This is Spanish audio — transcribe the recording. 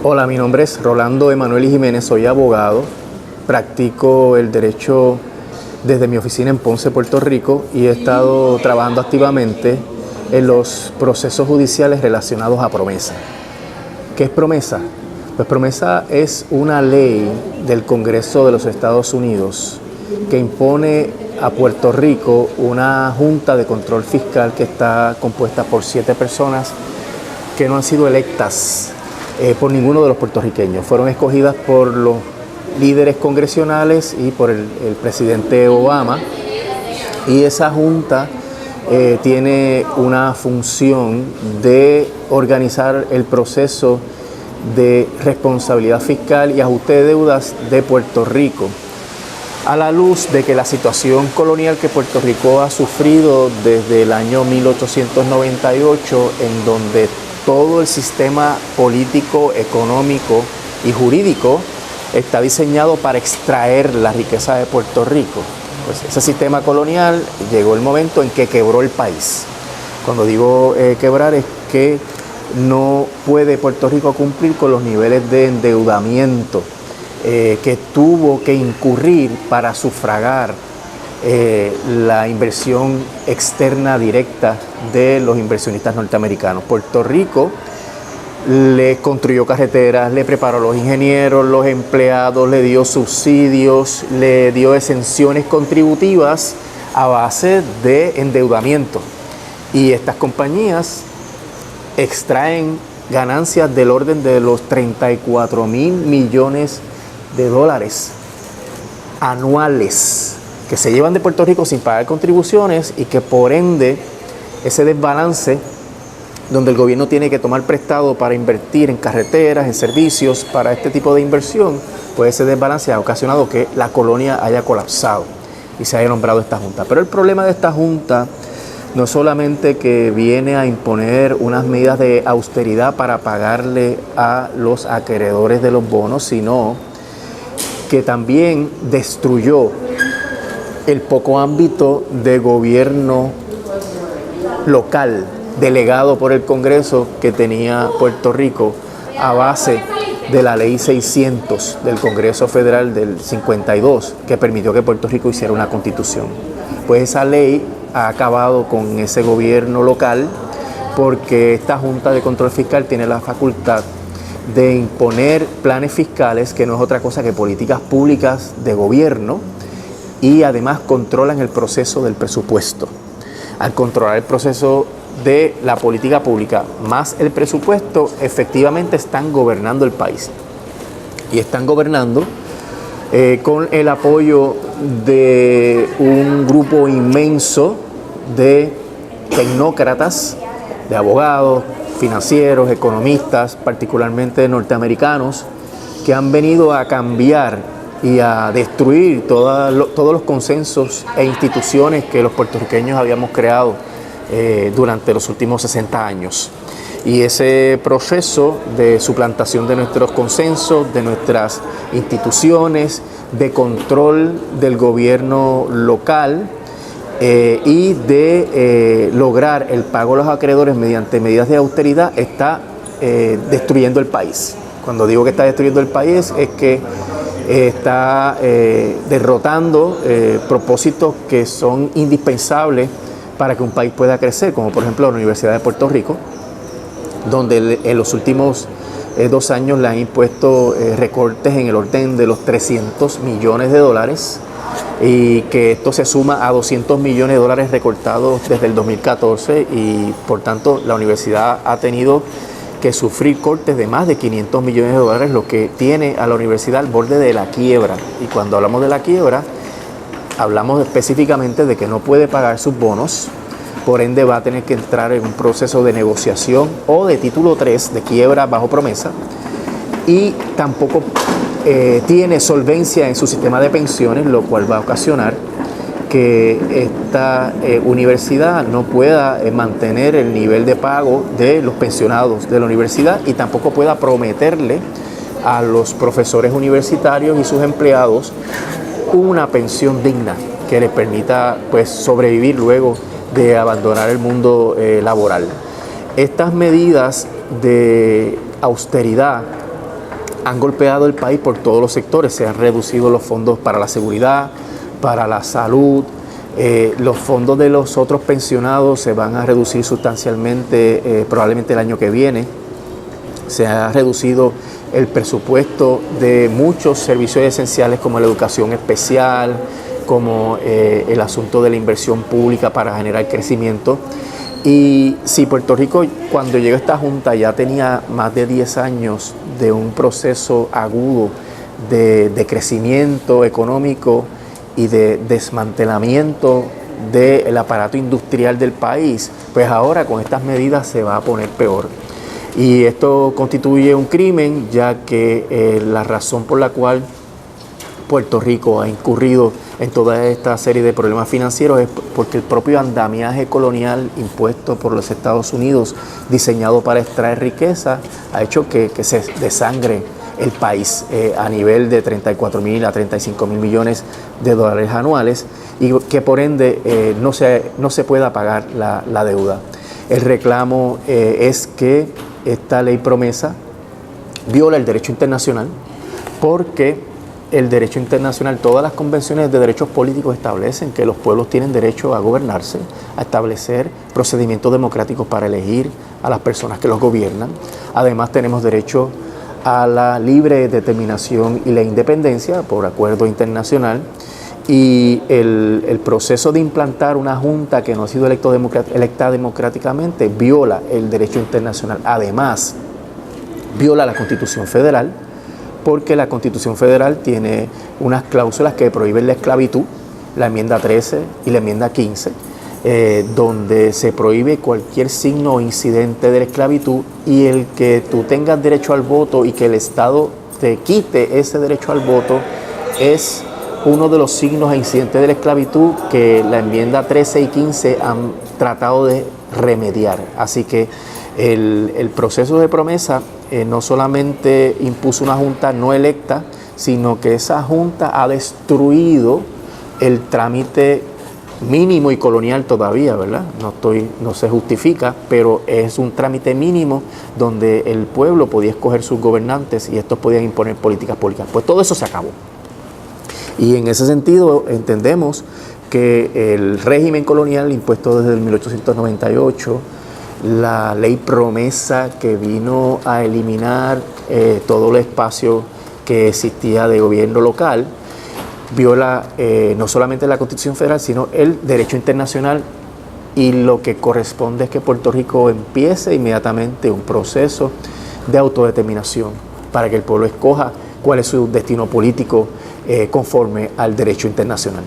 Hola, mi nombre es Rolando Emanuel Jiménez, soy abogado, practico el derecho desde mi oficina en Ponce, Puerto Rico, y he estado trabajando activamente en los procesos judiciales relacionados a promesa. ¿Qué es promesa? Pues promesa es una ley del Congreso de los Estados Unidos que impone a Puerto Rico una junta de control fiscal que está compuesta por 7 personas que no han sido electas por ninguno de los puertorriqueños. Fueron escogidas por los líderes congresionales y por el presidente Obama, y esa junta tiene una función de organizar el proceso de responsabilidad fiscal y ajuste de deudas de Puerto Rico, a la luz de que la situación colonial que Puerto Rico ha sufrido desde el año 1898, en donde todo el sistema político, económico y jurídico está diseñado para extraer la riqueza de Puerto Rico. Pues ese sistema colonial llegó el momento en que quebró el país. Cuando digo quebrar, es que no puede Puerto Rico cumplir con los niveles de endeudamiento que tuvo que incurrir para sufragar la inversión externa directa de los inversionistas norteamericanos. Puerto Rico le construyó carreteras, le preparó a los ingenieros, los empleados, le dio subsidios, le dio exenciones contributivas a base de endeudamiento. Y estas compañías extraen ganancias del orden de los 34,000 millones de dólares anuales que se llevan de Puerto Rico sin pagar contribuciones, y que por ende ese desbalance donde el gobierno tiene que tomar prestado para invertir en carreteras, en servicios, para este tipo de inversión, pues ese desbalance ha ocasionado que la colonia haya colapsado y se haya nombrado esta junta. Pero el problema de esta junta no es solamente que viene a imponer unas medidas de austeridad para pagarle a los acreedores de los bonos, sino que también destruyó el poco ámbito de gobierno local delegado por el Congreso que tenía Puerto Rico a base de la Ley 600 del Congreso Federal del 52, que permitió que Puerto Rico hiciera una constitución. Pues esa ley ha acabado con ese gobierno local, porque esta Junta de Control Fiscal tiene la facultad de imponer planes fiscales, que no es otra cosa que políticas públicas de gobierno, y además controlan el proceso del presupuesto. Al controlar el proceso de la política pública más el presupuesto, efectivamente están gobernando el país. Y están gobernando con el apoyo de un grupo inmenso de tecnócratas, de abogados, financieros, economistas, particularmente norteamericanos, que han venido a cambiar y a destruir todos los consensos e instituciones que los puertorriqueños habíamos creado durante los últimos 60 años. Y ese proceso de suplantación de nuestros consensos, de nuestras instituciones, de control del gobierno local y de lograr el pago de los acreedores mediante medidas de austeridad, está destruyendo el país. Cuando digo que está destruyendo el país, es que está derrotando propósitos que son indispensables para que un país pueda crecer, como por ejemplo la Universidad de Puerto Rico, donde en los últimos 2 años le han impuesto recortes en el orden de los 300 millones de dólares, y que esto se suma a 200 millones de dólares recortados desde el 2014, y por tanto la universidad ha tenido que sufrir cortes de más de 500 millones de dólares, lo que tiene a la universidad al borde de la quiebra. Y cuando hablamos de la quiebra, hablamos específicamente de que no puede pagar sus bonos, por ende va a tener que entrar en un proceso de negociación o de título 3, de quiebra bajo promesa, y tampoco tiene solvencia en su sistema de pensiones, lo cual va a ocasionar que esta universidad no pueda mantener el nivel de pago de los pensionados de la universidad, y tampoco pueda prometerle a los profesores universitarios y sus empleados una pensión digna que les permita pues sobrevivir luego de abandonar el mundo laboral. Estas medidas de austeridad han golpeado el país por todos los sectores. Se han reducido los fondos para la seguridad, para la salud, los fondos de los otros pensionados se van a reducir sustancialmente probablemente el año que viene. Se ha reducido el presupuesto de muchos servicios esenciales como la educación especial, como el asunto de la inversión pública para generar crecimiento. Y si Puerto Rico, cuando llegó esta Junta, ya tenía más de 10 años de un proceso agudo de crecimiento económico y de desmantelamiento del aparato industrial del país, pues ahora con estas medidas se va a poner peor. Y esto constituye un crimen, ya que la razón por la cual Puerto Rico ha incurrido en toda esta serie de problemas financieros es porque el propio andamiaje colonial impuesto por los Estados Unidos, diseñado para extraer riqueza, ha hecho que se desangre el país a nivel de 34.000 a 35.000 millones de dólares anuales y que por ende no se pueda pagar la deuda. El reclamo es que esta ley promesa viola el derecho internacional porque el derecho internacional, todas las convenciones de derechos políticos establecen que los pueblos tienen derecho a gobernarse, a establecer procedimientos democráticos para elegir a las personas que los gobiernan. Además tenemos derecho a la libre determinación y la independencia por acuerdo internacional, y el proceso de implantar una junta que no ha sido electa democráticamente viola el derecho internacional. Además, viola la Constitución Federal, porque la Constitución Federal tiene unas cláusulas que prohíben la esclavitud, la enmienda 13 y la enmienda 15, donde se prohíbe cualquier signo o incidente de la esclavitud, y el que tú tengas derecho al voto y que el Estado te quite ese derecho al voto es uno de los signos e incidentes de la esclavitud que la enmienda 13 y 15 han tratado de remediar. Así que el proceso de promesa no solamente impuso una junta no electa, sino que esa junta ha destruido el trámite mínimo y colonial todavía, ¿verdad? No se justifica, pero es un trámite mínimo donde el pueblo podía escoger sus gobernantes y estos podían imponer políticas públicas. Pues todo eso se acabó. Y en ese sentido entendemos que el régimen colonial impuesto desde el 1898, la ley promesa que vino a eliminar todo el espacio que existía de gobierno local, viola no solamente la Constitución Federal, sino el derecho internacional, y lo que corresponde es que Puerto Rico empiece inmediatamente un proceso de autodeterminación para que el pueblo escoja cuál es su destino político conforme al derecho internacional.